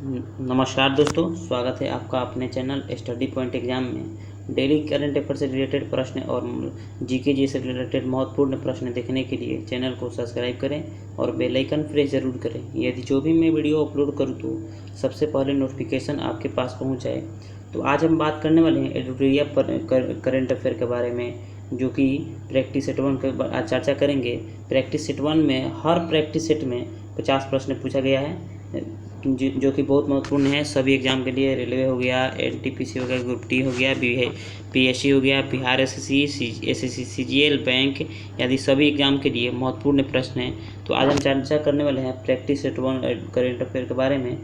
नमस्कार दोस्तों, स्वागत है आपका अपने चैनल स्टडी पॉइंट एग्जाम में। डेली करंट अफेयर से रिलेटेड प्रश्न और जीके जी से रिलेटेड महत्वपूर्ण प्रश्न देखने के लिए चैनल को सब्सक्राइब करें और बेल आइकन प्रेस जरूर करें। यदि जो भी मैं वीडियो अपलोड करूं तो सबसे पहले नोटिफिकेशन आपके पास पहुंच जाए। तो आज हम बात करने वाले हैं एडिटोरियल करंट अफेयर के बारे में, जो कि प्रैक्टिस सेट 1 के आज चर्चा करेंगे। प्रैक्टिस सेट 1 में हर प्रैक्टिस सेट में 50 प्रश्न पूछा गया है, जो कि बहुत महत्वपूर्ण है सभी एग्जाम के लिए। रेलवे हो गया, एनटीपीसी हो गया, ग्रुप डी हो गया, पीएससी हो गया, बिहार एसएससी, सीजीएल, बैंक आदि सभी एग्जाम के लिए महत्वपूर्ण प्रश्न हैं। तो आज हम चर्चा करने वाले हैं प्रैक्टिस सेट 1 करेंट अफेयर के बारे में।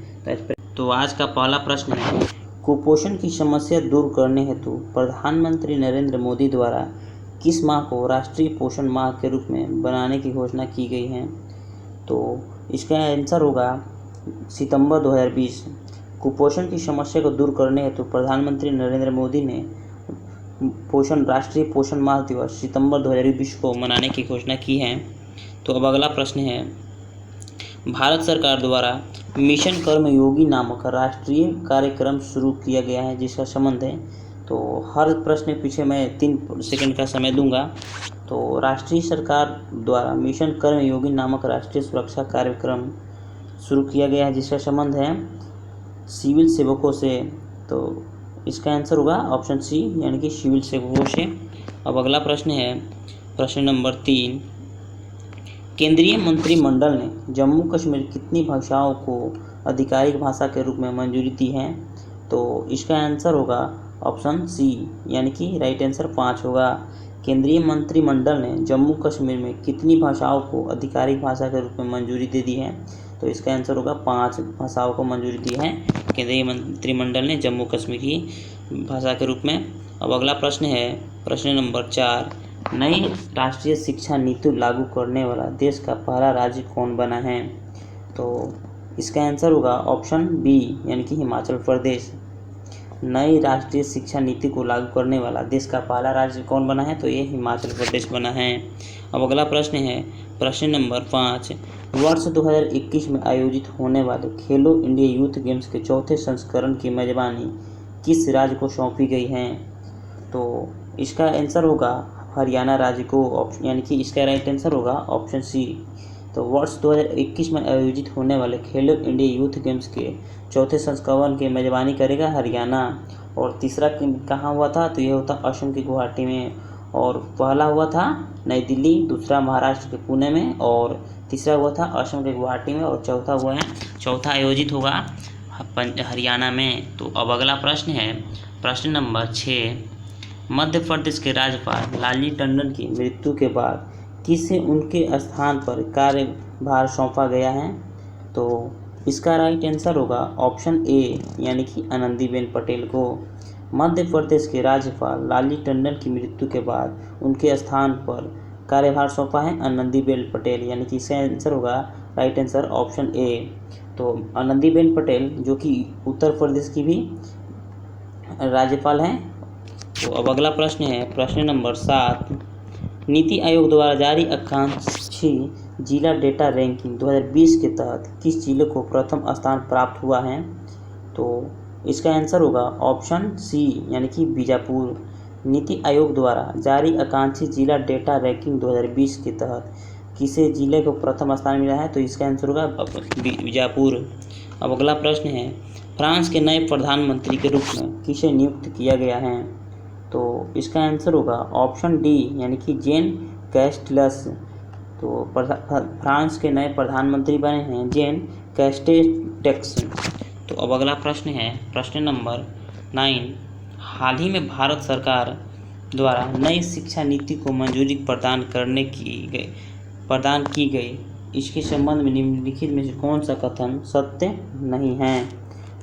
तो आज का पहला प्रश्न है, कुपोषण की समस्या दूर करने हेतु प्रधानमंत्री नरेंद्र मोदी द्वारा किस माह को राष्ट्रीय पोषण माह के रूप में बनाने की घोषणा की गई है? तो इसका आंसर होगा सितंबर 2020। कुपोषण की समस्या को दूर करने हेतु प्रधानमंत्री नरेंद्र मोदी ने राष्ट्रीय पोषण माह दिवस सितंबर 2020 को मनाने की घोषणा की है। तो अब अगला प्रश्न है, भारत सरकार द्वारा मिशन कर्मयोगी नामक राष्ट्रीय कार्यक्रम शुरू किया गया है, जिसका संबंध है। तो हर प्रश्न के पीछे मैं 3 सेकंड का समय दूंगा। तो राष्ट्रीय सरकार द्वारा मिशन कर्मयोगी नामक राष्ट्रीय सुरक्षा कार्यक्रम शुरू किया गया है, जिसका संबंध है सिविल सेवकों से। तो इसका आंसर होगा ऑप्शन सी, यानी कि सिविल सेवकों से। अब अगला प्रश्न है, प्रश्न नंबर 3, केंद्रीय मंत्रिमंडल ने जम्मू कश्मीर कितनी भाषाओं को आधिकारिक भाषा के रूप में मंजूरी दी है? तो इसका आंसर होगा ऑप्शन सी, यानी कि राइट आंसर 5 होगा। केंद्रीय मंत्रिमंडल ने जम्मू कश्मीर में कितनी भाषाओं को आधिकारिक भाषा के रूप में मंजूरी दे दी है? तो इसका आंसर होगा 5 भाषाओं को मंजूरी दी है केंद्रीय मंत्रिमंडल ने जम्मू कश्मीर की भाषा के रूप में। अब अगला प्रश्न है, प्रश्न नंबर 4, नई राष्ट्रीय शिक्षा नीति लागू करने वाला देश का पहला राज्य कौन बना है? तो इसका आंसर होगा ऑप्शन बी, यानी कि हिमाचल प्रदेश। नई राष्ट्रीय शिक्षा नीति को लागू करने वाला देश का पहला राज्य कौन बना है? तो ये हिमाचल प्रदेश बना है। अब अगला प्रश्न है, प्रश्न नंबर 5, वर्ष 2021 में आयोजित होने वाले खेलो इंडिया यूथ गेम्स के चौथे संस्करण की मेजबानी किस राज्य को सौंपी गई है? तो इसका आंसर होगा हरियाणा राज्य को, यानी कि इसका राइट आंसर होगा ऑप्शन सी। तो वर्ष 2021 में आयोजित होने वाले खेलो इंडिया यूथ गेम्स के चौथे संस्करण की मेजबानी करेगा हरियाणा। और तीसरा कहाँ हुआ था? तो यह होता असम के गुवाहाटी में। और पहला हुआ था नई दिल्ली, दूसरा महाराष्ट्र के पुणे में, और तीसरा हुआ था असम के गुवाहाटी में, और चौथा आयोजित होगा हरियाणा में। तो अब अगला प्रश्न है, प्रश्न नंबर 6, मध्य प्रदेश के राज्यपाल लालजी टंडन की मृत्यु के बाद किसे उनके स्थान पर कार्यभार सौंपा गया है? तो इसका राइट आंसर होगा ऑप्शन ए, यानी कि आनंदीबेन पटेल को। मध्य प्रदेश के राज्यपाल लालजी टंडन की मृत्यु के बाद उनके स्थान पर कार्यभार सौंपा है आनंदीबेन पटेल, यानी कि इसका आंसर होगा राइट आंसर ऑप्शन ए। तो आनंदीबेन पटेल जो कि उत्तर प्रदेश की भी राज्यपाल हैं। तो अब अगला प्रश्न है, प्रश्न नंबर 7, नीति आयोग द्वारा जारी आकांक्षी जिला डेटा रैंकिंग 2020 के तहत किस जिले को प्रथम स्थान प्राप्त हुआ है? तो इसका आंसर होगा ऑप्शन सी, यानी कि बीजापुर। नीति आयोग द्वारा जारी आकांक्षी जिला डेटा रैंकिंग 2020 के तहत किसे जिले को प्रथम स्थान मिला है? तो इसका आंसर होगा बीजापुर। अब अगला प्रश्न है, फ्रांस के नए प्रधानमंत्री के रूप में किसे नियुक्त किया गया है? तो इसका आंसर होगा ऑप्शन डी, यानी कि जेन कैस्टेक्स। तो फ्रांस के नए प्रधानमंत्री बने हैं जेन कैस्टेक्स। तो अब अगला प्रश्न है, प्रश्न नंबर 9, हाल ही में भारत सरकार द्वारा नई शिक्षा नीति को मंजूरी प्रदान की गई, इसके संबंध में निम्नलिखित में से कौन सा कथन सत्य नहीं है?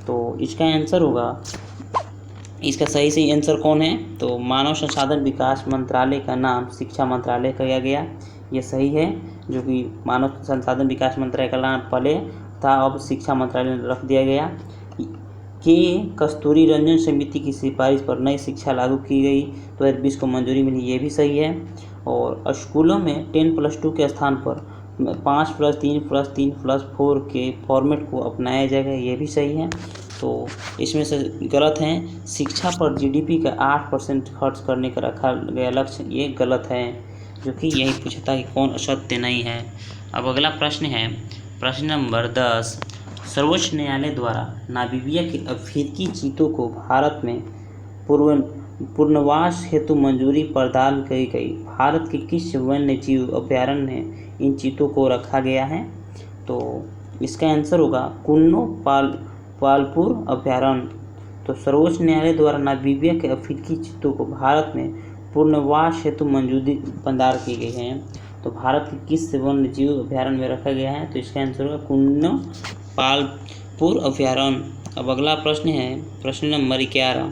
तो इसका आंसर होगा, इसका सही आंसर कौन है? तो मानव संसाधन विकास मंत्रालय का नाम शिक्षा मंत्रालय किया गया, ये सही है। जो कि मानव संसाधन विकास मंत्रालय का नाम पहले था, अब शिक्षा मंत्रालय रख दिया गया। के कस्तूरी रंजन समिति की सिफारिश पर नई शिक्षा लागू की गई, 2020 को मंजूरी मिली, ये भी सही है। और स्कूलों में 10+2 के स्थान पर 5+3+3+4 के फॉर्मेट को अपनाया जाएगा, ये भी सही है। तो इसमें से गलत हैं, शिक्षा पर जीडीपी का 8% खर्च करने का रखा गया लक्ष्य, ये गलत है, जो कि यही पूछा था कि कौन सत्य नहीं है। अब अगला प्रश्न है प्रश्न नंबर 10। सर्वोच्च न्यायालय द्वारा नामीबिया के अफ्रीकी चीतों को भारत में पुनर्वास हेतु मंजूरी प्रदान की गई। भारत के किस वन्य जीव अभयारण्य में इन चीतों को रखा गया है? तो इसका आंसर होगा कुन्नो पालपुर अभयारण्य। तो सर्वोच्च न्यायालय द्वारा नामीबिया के अफ्रीकी चीतों को भारत में पुनर्वास हेतु मंजूरी प्रदान की गई है। तो भारत के किस वन्य जीव अभयारण्य में रखा गया है? तो इसका आंसर होगा कुन्नो पालपुर अभयारण्य। अब अगला प्रश्न है प्रश्न number 11।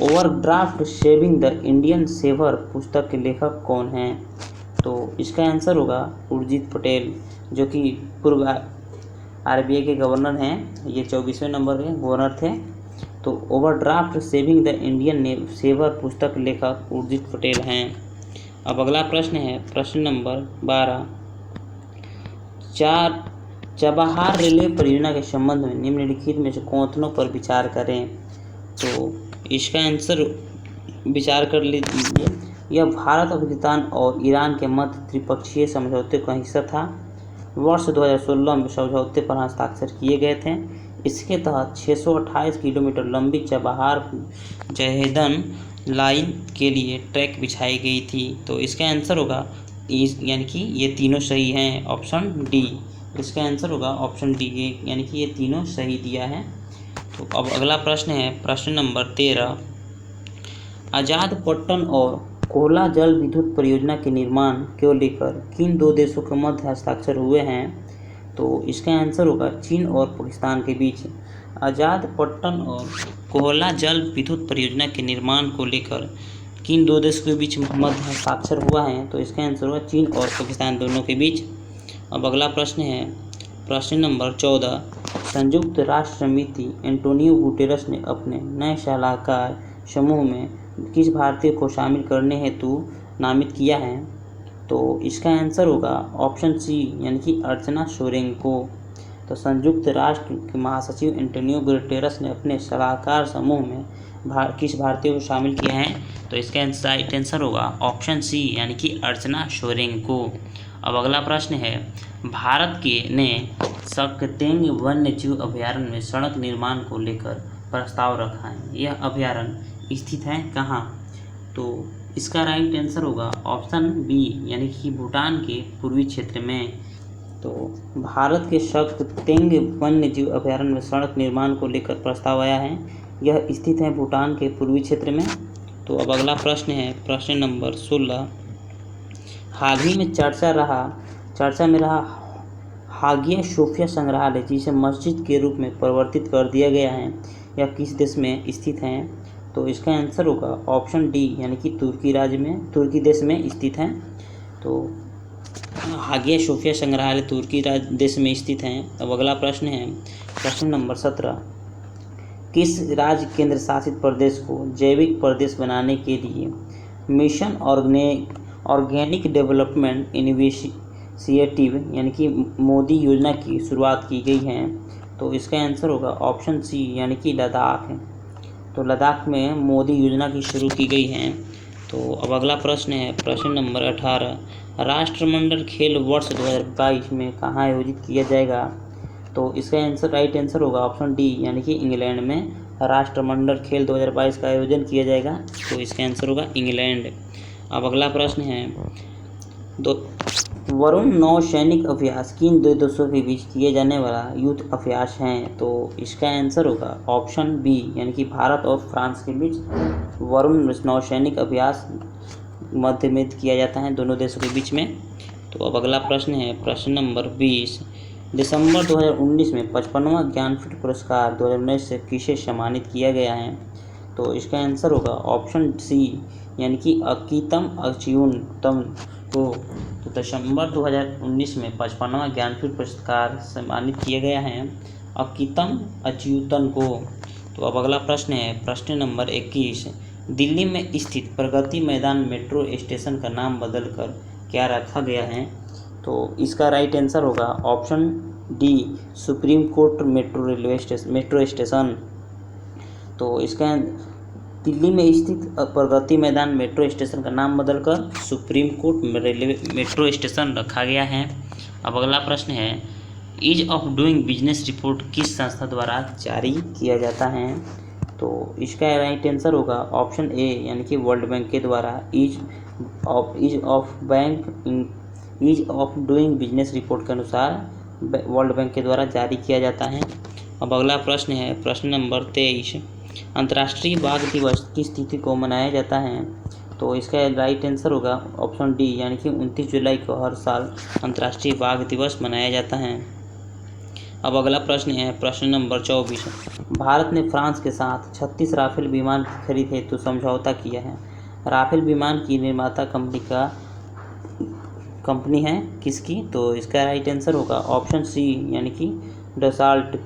Overdraft saving the Indian saver पुस्तक के लेखक कौन हैं? तो इसका आंसर होगा उर्जित पटेल, जो कि पूर्व आरबीआई के गवर्नर हैं। ये 24वें नंबर के गवर्नर थे। तो overdraft saving the Indian saver पुस्तक लेखक उर्जित पटेल हैं। अब अगला प्रश्न है प्रश्न नंबर 12। चबहार रेलवे परियोजना के संबंध में निम्नलिखित में से कौनों पर विचार करें? तो इसका आंसर विचार कर लीजिए। यह भारत, अफगानिस्तान और ईरान के मध्य त्रिपक्षीय समझौते का हिस्सा था। वर्ष 2016 में समझौते पर हस्ताक्षर किए गए थे। इसके तहत 628 किलोमीटर लंबी चबहार जहेदन लाइन के लिए ट्रैक बिछाई गई थी। तो इसका आंसर होगा यानी कि ये तीनों सही हैं, ऑप्शन डी। इसका आंसर होगा ऑप्शन डी, यानी कि ये तीनों सही दिया है। तो अब अगला प्रश्न है प्रश्न नंबर 13। आजाद पट्टन और कोहला जल विद्युत परियोजना के निर्माण को लेकर किन दो देशों के मध्य हस्ताक्षर हुए हैं? तो इसका आंसर होगा चीन और पाकिस्तान के बीच। आजाद पट्टन और कोहला जल विद्युत परियोजना के निर्माण को लेकर किन दो देशों के बीच मध्य हस्ताक्षर हुआ है? तो इसका आंसर होगा चीन और पाकिस्तान दोनों के बीच। अब अगला प्रश्न है प्रश्न नंबर 14। संयुक्त राष्ट्र समिति एंटोनियो गुटेरस ने अपने नए सलाहकार समूह में किस भारतीय को शामिल करने हेतु नामित किया है? तो इसका आंसर होगा ऑप्शन सी, यानी कि अर्चना सोरेन को। तो संयुक्त राष्ट्र के महासचिव एंटोनियो गुटेरस ने अपने सलाहकार समूह में किस भारतीय को शामिल किया है? तो इसका राइट आंसर होगा ऑप्शन सी, यानी कि अर्चना सोरेन को। अब अगला प्रश्न है भारत ने सकतेंग वन्य जीव अभयारण्य में सड़क निर्माण को लेकर प्रस्ताव रखा है। यह अभयारण्य स्थित है कहाँ? तो इसका राइट आंसर होगा ऑप्शन बी, यानी कि भूटान के पूर्वी क्षेत्र में। तो भारत के सकतेंग वन्य जीव अभयारण्य में सड़क निर्माण को लेकर प्रस्ताव आया है। यह स्थित है भूटान के पूर्वी क्षेत्र में। तो अब अगला प्रश्न है प्रश्न नंबर 16। हाल ही में चर्चा में रहा हागिया सोफिया संग्रहालय, जिसे मस्जिद के रूप में परिवर्तित कर दिया गया है, यह किस देश में स्थित है? तो इसका आंसर होगा ऑप्शन डी, यानी कि तुर्की देश में स्थित है। तो हागिया सोफिया संग्रहालय तुर्की देश में स्थित है। अब अगला प्रश्न है प्रश्न नंबर 17। किस राज्य केंद्र शासित प्रदेश को जैविक प्रदेश बनाने के लिए मिशन ऑर्गेनिक डेवलपमेंट इनिशिएटिव, यानी कि मोदी योजना की शुरुआत की गई है? तो इसका आंसर होगा ऑप्शन सी, यानी कि लद्दाख। तो लद्दाख में मोदी योजना की शुरू की गई है। तो अब अगला प्रश्न है प्रश्न नंबर 18। राष्ट्रमंडल खेल वर्ष 2022 में कहाँ आयोजित किया जाएगा? तो इसका राइट आंसर होगा ऑप्शन डी, यानी कि इंग्लैंड में राष्ट्रमंडल खेल 2022 का आयोजन किया जाएगा। तो इसका आंसर होगा इंग्लैंड। अब अगला प्रश्न है वरुण नौसैनिक अभ्यास किन दो देशों के बीच किए जाने वाला युद्ध अभ्यास हैं? तो इसका आंसर होगा ऑप्शन बी, यानी कि भारत और फ्रांस के बीच वरुण नौसैनिक अभ्यास मध्य में किया जाता है, दोनों देशों के बीच में। तो अब अगला प्रश्न है प्रश्न नंबर 20। दिसंबर 2019 में 55वां ज्ञानपीठ पुरस्कार 2019 से किसे सम्मानित किया गया है? तो इसका आंसर होगा ऑप्शन सी, यानी कि अकीतम अच्युतम को। तो दिसंबर 2019 में 55वां ज्ञानपीठ पुरस्कार सम्मानित किया गया है अकीतम अच्युतन को। तो अब अगला प्रश्न है प्रश्न नंबर 21। दिल्ली में स्थित प्रगति मैदान मेट्रो स्टेशन का नाम बदलकर क्या रखा गया है? तो तो इसका राइट आंसर होगा option D, supreme court metro station. तो इसका दिल्ली में स्थित प्रगति मैदान मेट्रो स्टेशन का नाम बदलकर सुप्रीम कोर्ट मेट्रो स्टेशन रखा गया है। अब अगला प्रश्न है, ease of doing business report किस संस्था द्वारा जारी किया जाता है? तो इसका राइट आंसर होगा ऑप्शन ए, यानी कि वर्ल्ड बैंक के द्वारा ease of doing business report के अनुसार वर्ल्ड बैंक के द्वारा जारी किया जाता है। अब अगला प्रश्न है प्रश्न नंबर 23, अंतर्राष्ट्रीय बाघ दिवस किस तिथि को मनाया जाता है? तो इसका राइट आंसर होगा ऑप्शन डी, यानी कि 29 जुलाई को हर साल अंतर्राष्ट्रीय बाघ दिवस मनाया जाता है। अब अगला प्रश्न है प्रश्न नंबर 24, भारत ने फ्रांस के साथ 36 राफेल विमान की खरीद हेतु समझौता किया है। राफेल विमान की निर्माता कंपनी है किसकी? तो इसका राइट आंसर होगा ऑप्शन सी, यानी कि डसाल्ट।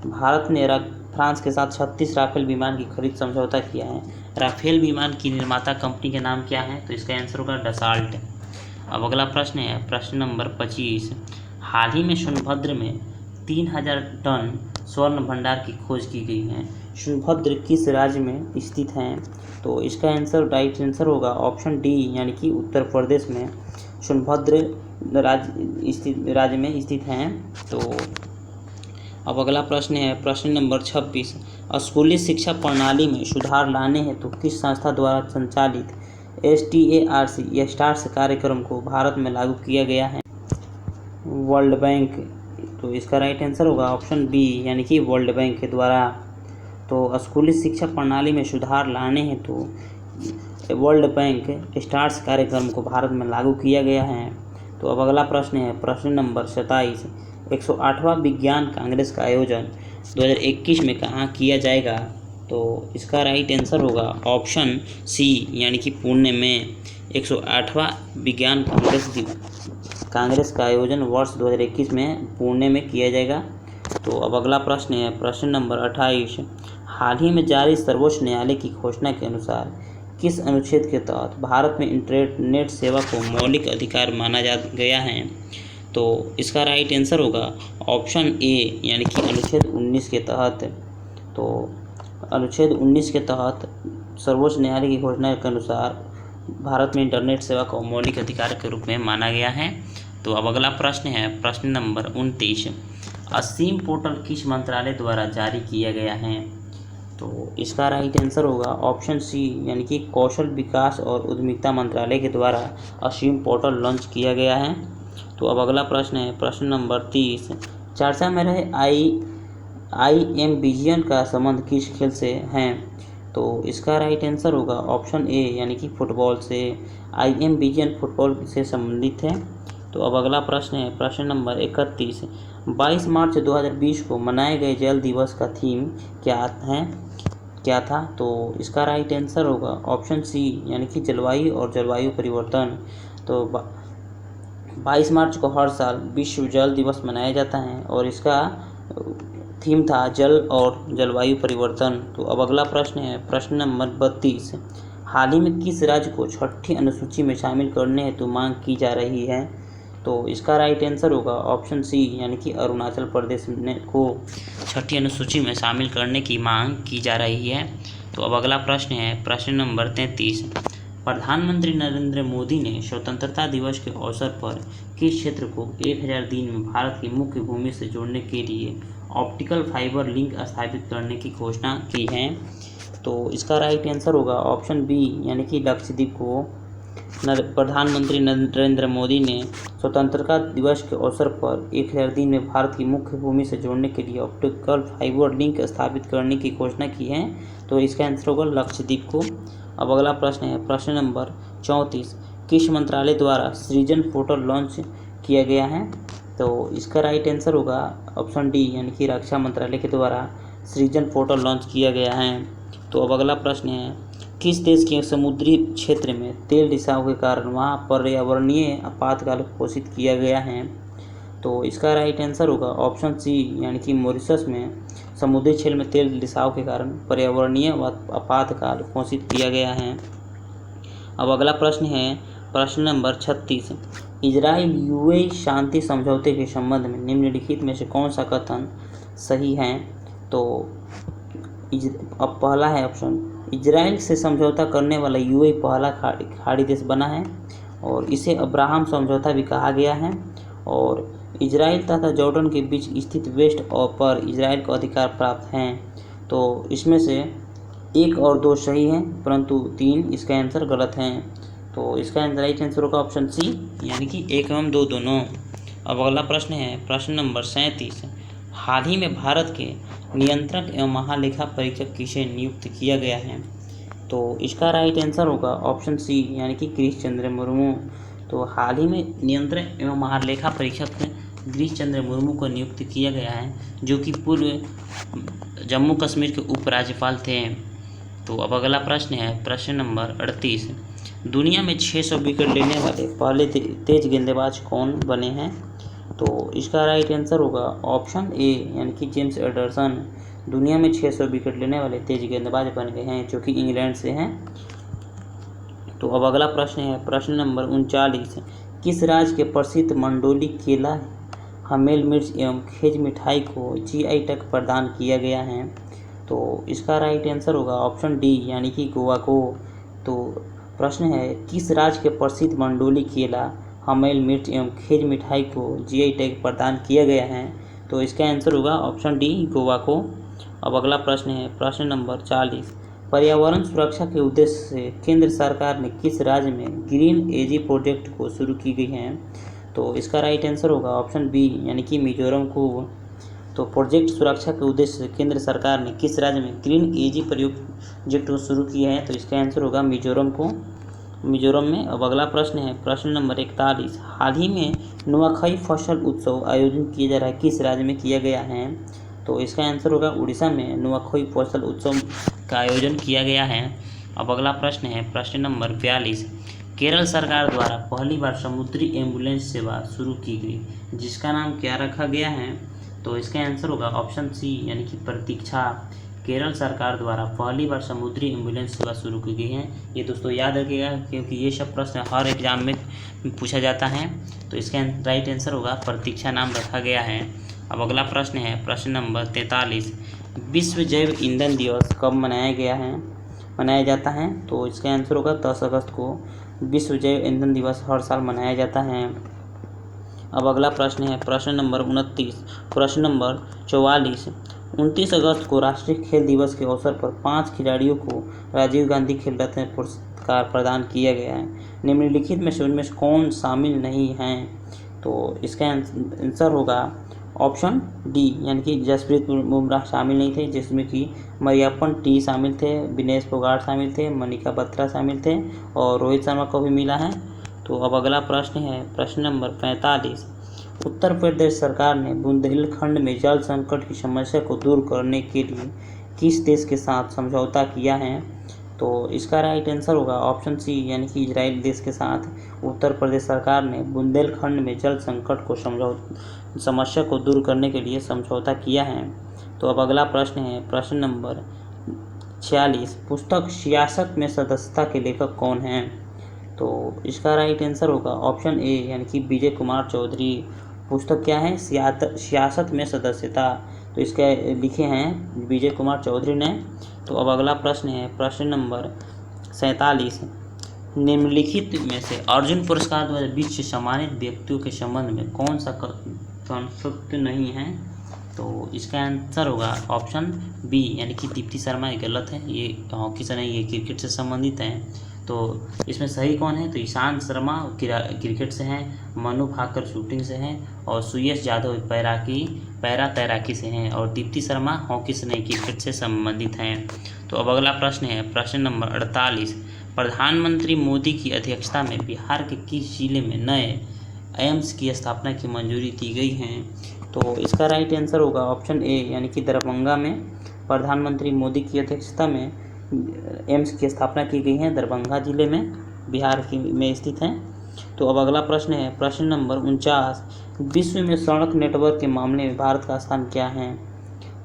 भारत ने फ्रांस के साथ 36 राफेल विमान की खरीद समझौता किया है। राफेल विमान की निर्माता कंपनी का नाम क्या है? तो इसका आंसर होगा डसाल्ट। अब अगला प्रश्न है प्रश्न नंबर 25, हाल ही में सोनभद्र में 3000 टन स्वर्ण भंडार की खोज की गई है। सोनभद्र किस राज्य में स्थित है? तो इसका राइट आंसर होगा ऑप्शन डी, यानी कि उत्तर प्रदेश में सोनभद्र राज्य में स्थित हैं। तो अब अगला प्रश्न है प्रश्न नंबर 26, स्कूली शिक्षा प्रणाली में सुधार लाने हेतु किस संस्था द्वारा संचालित STARC स्टार्स कार्यक्रम को भारत में लागू किया गया है? World bank. तो इसका राइट आंसर होगा ऑप्शन बी, यानी कि वर्ल्ड बैंक के द्वारा। तो स्कूली शिक्षा प्रणाली में सुधार लाने हेतु वर्ल्ड बैंक स्टार्स कार्यक्रम को भारत में लागू किया गया है। तो अब अगला प्रश्न है प्रश्न नंबर 27, 108वां विज्ञान कांग्रेस का आयोजन 2021 में कहाँ किया जाएगा? तो इसका राइट आंसर होगा ऑप्शन सी, यानी कि पुणे में 108वां विज्ञान कांग्रेस का आयोजन वर्ष 2021 में पुणे में किया जाएगा। तो अब अगला प्रश्न है प्रश्न नंबर 28, हाल ही में जारी सर्वोच्च न्यायालय की घोषणा के अनुसार किस अनुच्छेद के तहत भारत में इंटरनेट सेवा को मौलिक अधिकार माना गया है? तो इसका राइट आंसर होगा ऑप्शन ए, यानी कि अनुच्छेद 19 के तहत। तो अनुच्छेद 19 के तहत सर्वोच्च न्यायालय की घोषणा के अनुसार भारत में इंटरनेट सेवा को मौलिक अधिकार के रूप में माना गया है। तो अब अगला प्रश्न है प्रश्न नंबर 29, असीम पोर्टल किस मंत्रालय द्वारा जारी किया गया है? तो इसका राइट आंसर होगा ऑप्शन सी, यानी कि कौशल विकास और उद्यमिता मंत्रालय के द्वारा असीम पोर्टल लॉन्च किया गया है। तो अब अगला प्रश्न है प्रश्न नंबर 30, चर्चा में रहे IM विजयन का संबंध किस खेल से है? तो इसका राइट आंसर होगा ऑप्शन ए, यानी कि फुटबॉल से। IM विजयन फुटबॉल से संबंधित है। तो अब अगला प्रश्न है प्रश्न नंबर 31, 22 मार्च 2020 को मनाए गए जल दिवस का थीम क्या था? तो इसका राइट आंसर होगा ऑप्शन सी, यानी कि जलवायु और जलवायु परिवर्तन। तो 22 मार्च को हर साल विश्व जल दिवस मनाया जाता है और इसका थीम था जल और जलवायु परिवर्तन। तो अब अगला प्रश्न है प्रश्न नंबर 32, हाल ही में किस राज्य को 6ठी अनुसूची में शामिल करने हेतु मांग की जा रही है? तो इसका राइट आंसर होगा ऑप्शन सी, यानी कि अरुणाचल प्रदेश को 6ठी अनुसूची में शामिल करने की मांग की जा रही है। तो अब अगला प्रश्न है प्रश्न नंबर 33, प्रधानमंत्री नरेंद्र मोदी ने स्वतंत्रता दिवस के अवसर पर किस क्षेत्र को 1000 दिन में भारत की मुख्य भूमि से जोड़ने के लिए ऑप्टिकल फाइबर लिंक स्थापित करने की घोषणा की है? तो इसका राइट आंसर होगा ऑप्शन बी, यानी कि लक्षद्वीप को प्रधानमंत्री नरेंद्र मोदी ने स्वतंत्रता दिवस के अवसर पर 1000 दिन में भारत की मुख्य भूमि से जोड़ने के लिए ऑप्टिकल फाइबर लिंक स्थापित करने की घोषणा की है। तो इसका आंसर होगा लक्षद्वीप को। अब अगला प्रश्न है प्रश्न नंबर 34, किस मंत्रालय द्वारा सृजन पोर्टल लॉन्च किया गया है? तो इसका राइट आंसर होगा ऑप्शन डी, यानी कि रक्षा मंत्रालय के द्वारा सृजन पोर्टल लॉन्च किया गया है। तो अब अगला प्रश्न है, किस देश के समुद्री क्षेत्र में तेल रिसाव के कारण वहाँ पर्यावरणीय आपातकाल घोषित किया गया है? तो इसका राइट आंसर होगा ऑप्शन सी, यानी कि मॉरिशस में समुद्री क्षेत्र में तेल रिसाव के कारण पर्यावरणीय आपातकाल घोषित किया गया है। अब अगला प्रश्न है प्रश्न नंबर 36, इजराइल यूएई शांति समझौते के संबंध में निम्नलिखित में से कौन सा कथन सही है? तो अब पहला है ऑप्शन, इजराइल से समझौता करने वाला यूएई पहला खाड़ी देश बना है और इसे अब्राहम समझौता भी कहा गया है। और इजराइल तथा जॉर्डन के बीच स्थित वेस्ट और पर इजराइल को अधिकार प्राप्त हैं। तो इसमें से 1 और 2 सही हैं, परंतु 3 इसका आंसर गलत है। तो इसका राइट आंसर होगा ऑप्शन सी, यानी कि 1 एवं 2 दोनों। अब अगला प्रश्न है प्रश्न नंबर 37। हाल ही में भारत के नियंत्रक एवं महालेखा परीक्षक किसे नियुक्त किया गया है? तो इसका राइट आंसर होगा ऑप्शन सी, यानी कि गिरीश चंद्र मुर्मू। तो हाल ही में नियंत्रक एवं महालेखा परीक्षक गिरीश चंद्र मुर्मू को नियुक्त किया गया है, जो कि पूर्व जम्मू कश्मीर के उपराज्यपाल थे। तो अब अगला प्रश्न है प्रश्न नंबर 38। दुनिया में 600 विकेट लेने वाले पहले तेज गेंदबाज कौन बने हैं? तो इसका राइट आंसर होगा ऑप्शन ए, यानी कि जेम्स एंडरसन दुनिया में 600 विकेट लेने वाले तेज गेंदबाज बन गए हैं, जो कि इंग्लैंड से हैं। तो अब अगला प्रश्न है प्रश्न नंबर 39। किस राज्य के प्रसिद्ध मंडोली केला, हमेल मिर्च एवं खेज मिठाई को जीआई टैग प्रदान किया गया है? तो इसका राइट आंसर होगा ऑप्शन डी, यानी कि गोवा को। तो प्रश्न है किस राज्य के प्रसिद्ध मंडोली केला, हमेल मिर्च एवं खेज मिठाई को जीआई टैग प्रदान किया गया है? तो इसका आंसर होगा ऑप्शन डी, गोवा को। अब अगला प्रश्न है प्रश्न नंबर 40। पर्यावरण सुरक्षा के उद्देश्य से केंद्र सरकार ने किस राज्य में ग्रीन एजी प्रोजेक्ट को शुरू की गई है? तो इसका राइट आंसर होगा ऑप्शन बी, यानी कि मिजोरम को। तो प्रोजेक्ट सुरक्षा के उद्देश्य से केंद्र सरकार ने किस राज्य में ग्रीन एजी प्रोजेक्ट को शुरू किया है? तो इसका आंसर होगा मिजोरम को, मिजोरम में। अब अगला प्रश्न है प्रश्न नंबर 41। हाल ही में नुआखई फसल उत्सव आयोजन किया जा रहा है, किस राज्य में किया गया है? तो इसका आंसर होगा उड़ीसा में नुआखई फसल उत्सव का आयोजन किया गया है। अब अगला प्रश्न है प्रश्न नंबर 42। केरल सरकार द्वारा पहली बार समुद्री एम्बुलेंस सेवा शुरू की गई, जिसका नाम क्या रखा गया है? तो इसका आंसर होगा ऑप्शन सी, यानी कि प्रतीक्षा। केरल सरकार द्वारा पहली बार समुद्री एम्बुलेंस सेवा शुरू की गई है। ये दोस्तों याद रखिएगा, क्योंकि ये सब प्रश्न हर एग्जाम में पूछा जाता है। तो इसका राइट आंसर होगा प्रतीक्षा नाम रखा गया है। अब अगला प्रश्न है प्रश्न नंबर 43। विश्व जैव ईंधन दिवस कब मनाया जाता है? तो इसका आंसर होगा 10 अगस्त को। विश्व जैव ईंधन दिवस हर साल मनाया जाता है। अब अगला प्रश्न है प्रश्न नंबर 29। प्रश्न नंबर 44। 29 अगस्त को राष्ट्रीय खेल दिवस के अवसर पर 5 खिलाड़ियों को राजीव गांधी खेल रत्न पुरस्कार प्रदान किया गया है। निम्नलिखित में से उनमें से कौन शामिल नहीं हैं? तो इसका आंसर होगा ऑप्शन डी, यानी कि जसप्रीत बुमराह शामिल नहीं थे, जिसमें कि मरियप्पन टी शामिल थे, विनेश फोगाट शामिल थे, मनिका बत्रा शामिल थे और रोहित शर्मा को भी मिला है। तो अब अगला प्रश्न है प्रश्न नंबर 45। उत्तर प्रदेश सरकार ने बुंदेलखंड में जल संकट की समस्या को दूर करने के लिए किस देश के साथ समझौता किया है? तो इसका राइट आंसर होगा ऑप्शन सी, यानी कि इजराइल देश के साथ उत्तर प्रदेश सरकार ने बुंदेलखंड में जल संकट को समस्या को दूर करने के लिए समझौता किया है। तो अब अगला प्रश्न है प्रश्न नंबर 46। पुस्तक सियासत में सदस्यता के लेखक कौन हैं? तो इसका राइट आंसर होगा ऑप्शन ए, यानी कि विजय कुमार चौधरी। पुस्तक क्या है? सियासत में सदस्यता। तो इसके लिखे हैं विजय कुमार चौधरी ने। तो अब अगला प्रश्न है प्रश्न नंबर 47। निम्नलिखित में से अर्जुन पुरस्कार 2020 से सम्मानित व्यक्तियों के संबंध में कौन सा कॉन्फ्लिक्ट नहीं है? तो इसका आंसर होगा ऑप्शन बी, यानी कि दीप्ति शर्मा। ये गलत है, ये हॉकी से नहीं, ये क्रिकेट से संबंधित है। तो इसमें सही कौन है? तो ईशांत शर्मा क्रिकेट से हैं, मनु भाकर शूटिंग से हैं और सुयश यादव पैरा तैराकी से हैं और दीप्ति शर्मा हॉकी से नहीं, क्रिकेट से संबंधित हैं। तो अब अगला प्रश्न है प्रश्न नंबर 48। प्रधानमंत्री मोदी की अध्यक्षता में बिहार के किस जिले में नए एम्स की स्थापना की मंजूरी दी गई है? तो इसका राइट आंसर होगा ऑप्शन ए, यानी कि दरभंगा में प्रधानमंत्री मोदी की अध्यक्षता में एम्स की स्थापना की गई है, दरभंगा जिले में बिहार में स्थित है। तो अब अगला प्रश्न है प्रश्न नंबर 49। विश्व में सड़क नेटवर्क के मामले में भारत का स्थान क्या है?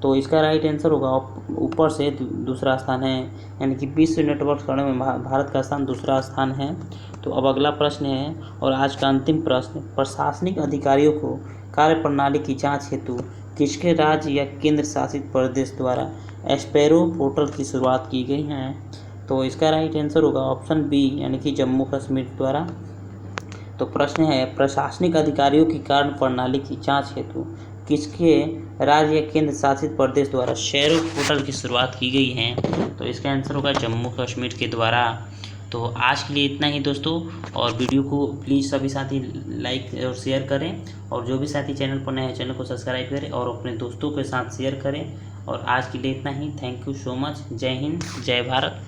तो इसका राइट आंसर होगा ऊपर से दूसरा स्थान है, यानी कि विश्व नेटवर्क क्षण में भारत का स्थान दूसरा स्थान है। तो अब अगला प्रश्न है और आज का अंतिम प्रश्न, प्रशासनिक अधिकारियों को कार्यप्रणाली की जांच हेतु किसके राज्य या केंद्र शासित प्रदेश द्वारा एस्पेरो पोर्टल की शुरुआत की गई है? तो इसका राइट आंसर होगा ऑप्शन बी, यानी कि जम्मू कश्मीर द्वारा। तो प्रश्न है प्रशासनिक अधिकारियों की कार्य प्रणाली की जांच हेतु किसके राज्य या केंद्र शासित प्रदेश द्वारा शेरो पोर्टल की शुरुआत की गई है? तो इसका आंसर होगा जम्मू कश्मीर के द्वारा। तो आज के लिए इतना ही दोस्तों, और वीडियो को प्लीज़ सभी साथी लाइक और शेयर करें, और जो भी साथी चैनल पर नए हैं चैनल को सब्सक्राइब करें और अपने दोस्तों के साथ शेयर करें। और आज के लिए इतना ही। Thank you so much. Jai Hind, जय भारत।